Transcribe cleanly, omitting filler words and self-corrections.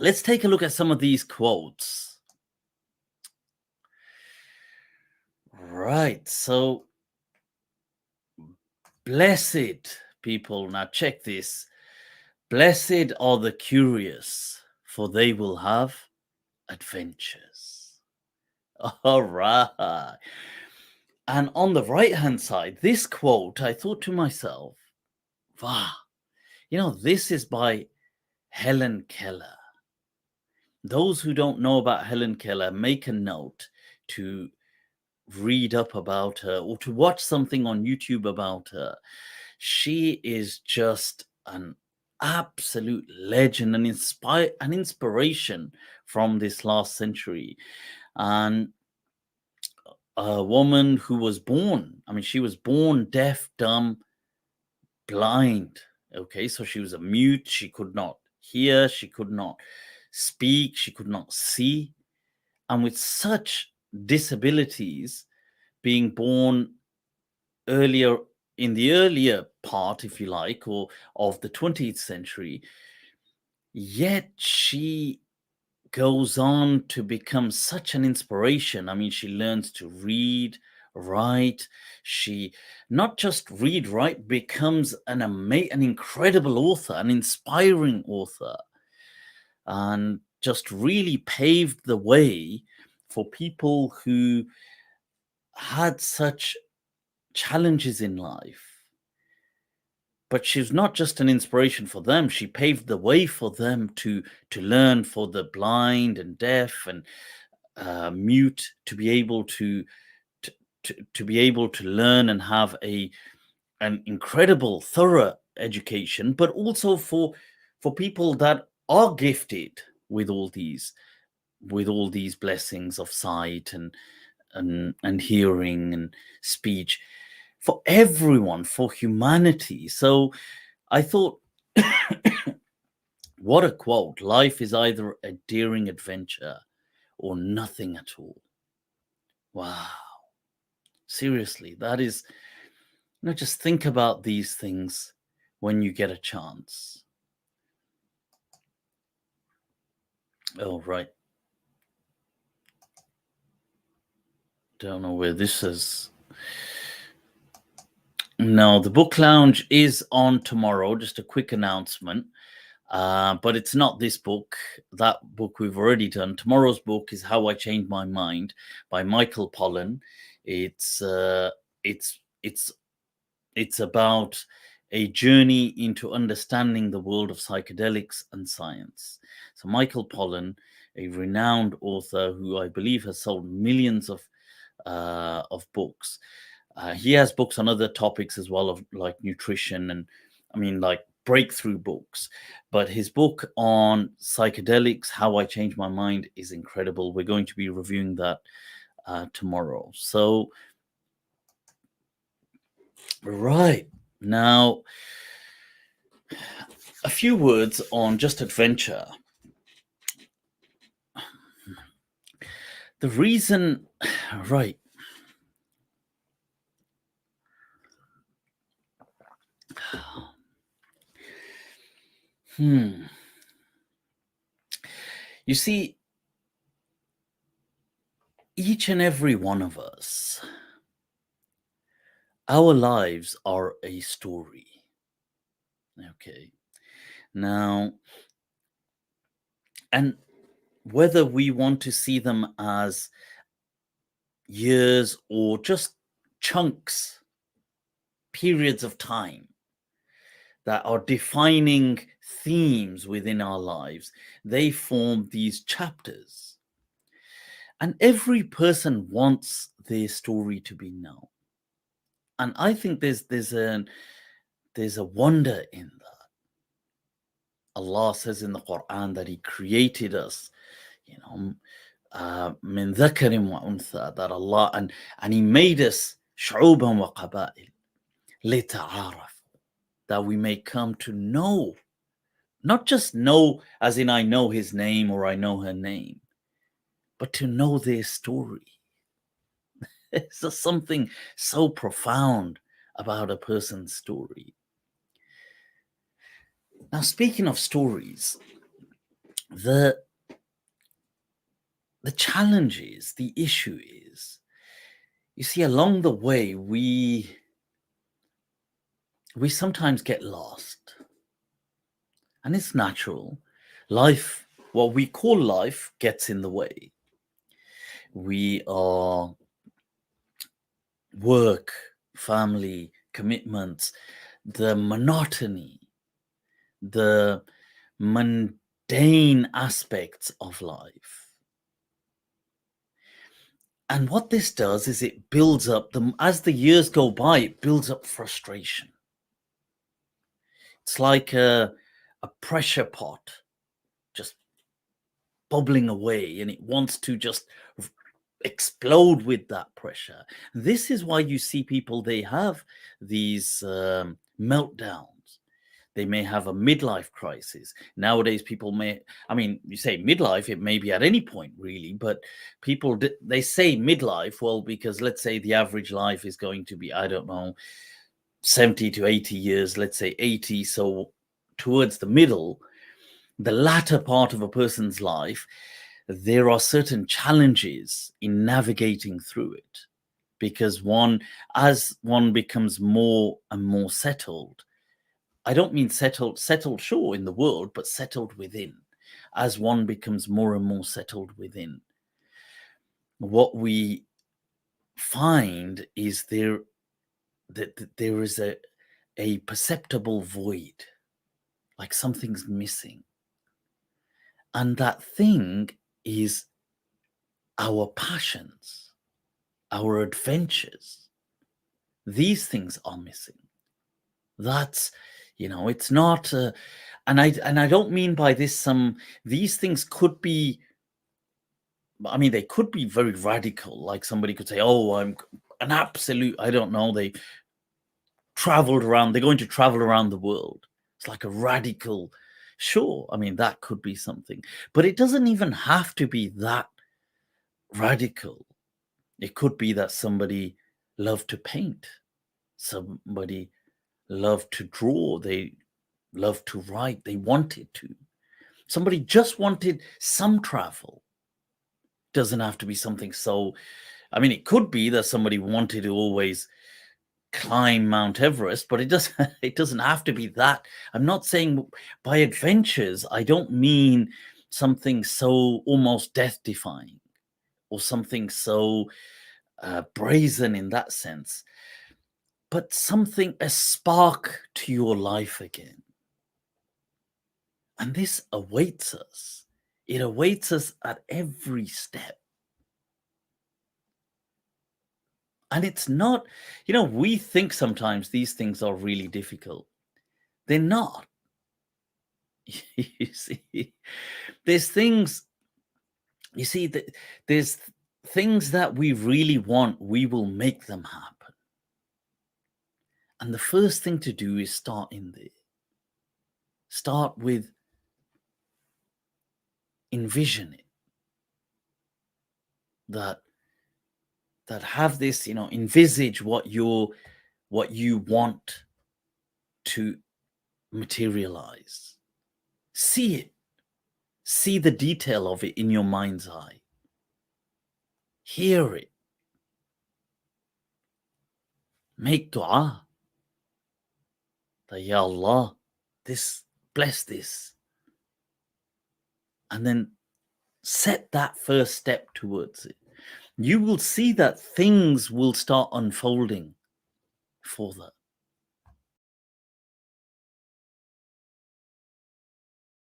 let's take a look at some of these quotes. Right. So, blessed people, now check this. Blessed are the curious, for they will have adventures. All right. And on the right hand side, this quote, I thought to myself, wow, this is by Helen Keller. Those who don't know about Helen Keller, make a note to read up about her or to watch something on YouTube about her. She is just an absolute legend, an inspiration from this last century. And a woman who was born, she was born deaf, dumb, blind. Okay, so she was a mute. She could not hear, she could not speak, she could not see. And with such disabilities, being born in the earlier part, if you like, or of the 20th century, yet she goes on to become such an inspiration. She learns to read, write. She not just read, write, becomes an incredible author, an inspiring author, and just really paved the way for people who had such challenges in life. But she's not just an inspiration for them. She paved the way for them to learn, for the blind and deaf and mute to be able to be able to learn and have an incredible, thorough education. But also for people that are gifted with all these blessings of sight and hearing and speech, for everyone, for humanity. So I thought, what a quote. Life is either a daring adventure or nothing at all. Wow. Seriously, that is, just think about these things when you get a chance. Oh, right. Don't know where this is. No, the book lounge is on tomorrow. Just a quick announcement. But it's not this book. That book we've already done. Tomorrow's book is How I Changed My Mind by Michael Pollan. It's about a journey into understanding the world of psychedelics and science. So Michael Pollan, a renowned author who I believe has sold millions of books. He has books on other topics as well, of like nutrition and like breakthrough books. But his book on psychedelics, How I Changed My Mind, is incredible. We're going to be reviewing that tomorrow. So, right now, a few words on just adventure. The reason, right. You see, each and every one of us, our lives are a story. Okay. Now, and whether we want to see them as years or just chunks, periods of time that are defining themes within our lives, they form these chapters. And every person wants their story to be known. And I think there's a wonder in that. Allah says in the Quran that He created us, min dhakarin wa untha, that Allah, and He made us shu'uban wa qaba'il lita'araf, that we may come to know, not just know as in I know his name or I know her name, but to know their story. It's just something so profound about a person's story. Now, speaking of stories, the challenge is, the issue is, you see, along the way, we sometimes get lost, and it's natural. Life, what we call life, gets in the way. We are work, family, commitments, the monotony, the mundane aspects of life. And what this does is it builds up, as the years go by, it builds up frustration. It's like a pressure pot just bubbling away, and it wants to just explode with that pressure. This is why you see people, they have these meltdowns. They may have a midlife crisis. Nowadays, people may, I mean, you say midlife, it may be at any point, really, but people, they say midlife, well, because let's say the average life is going to be, I don't know, 70 to 80 years, let's say 80. So towards the middle, the latter part of a person's life, there are certain challenges in navigating through it, because as one becomes more and more settled, I don't mean settled sure in the world, but settled within. As one becomes more and more settled within, what we find is that there is a perceptible void, like something's missing. And that thing is our passions, our adventures. These things are missing. That's, it's not, and I don't mean by this these things could be, I mean, they could be very radical. Like somebody could say, oh, I'm an absolute, I don't know, they're going to travel around the world. It's like a radical, sure, I mean, that could be something, but it doesn't even have to be that radical. It could be that somebody loved to paint, somebody loved to draw, they loved to write, they wanted to. Somebody just wanted some travel. Doesn't have to be something so, I mean, it could be that somebody wanted to always climb Mount Everest, but it doesn't have to be that. I'm not saying by adventures, I don't mean something so almost death defying or something so brazen in that sense, but something, a spark to your life again. And this awaits us. It awaits us at every step. And it's not, we think sometimes these things are really difficult. They're not. You see, there's things, there's things that we really want, we will make them happen. And the first thing to do is start in there. Start with envision it. That have this, envisage what you want to materialize. See it. See the detail of it in your mind's eye. Hear it. Make dua. That, Ya Allah, bless this. And then set that first step towards it. You will see that things will start unfolding for that.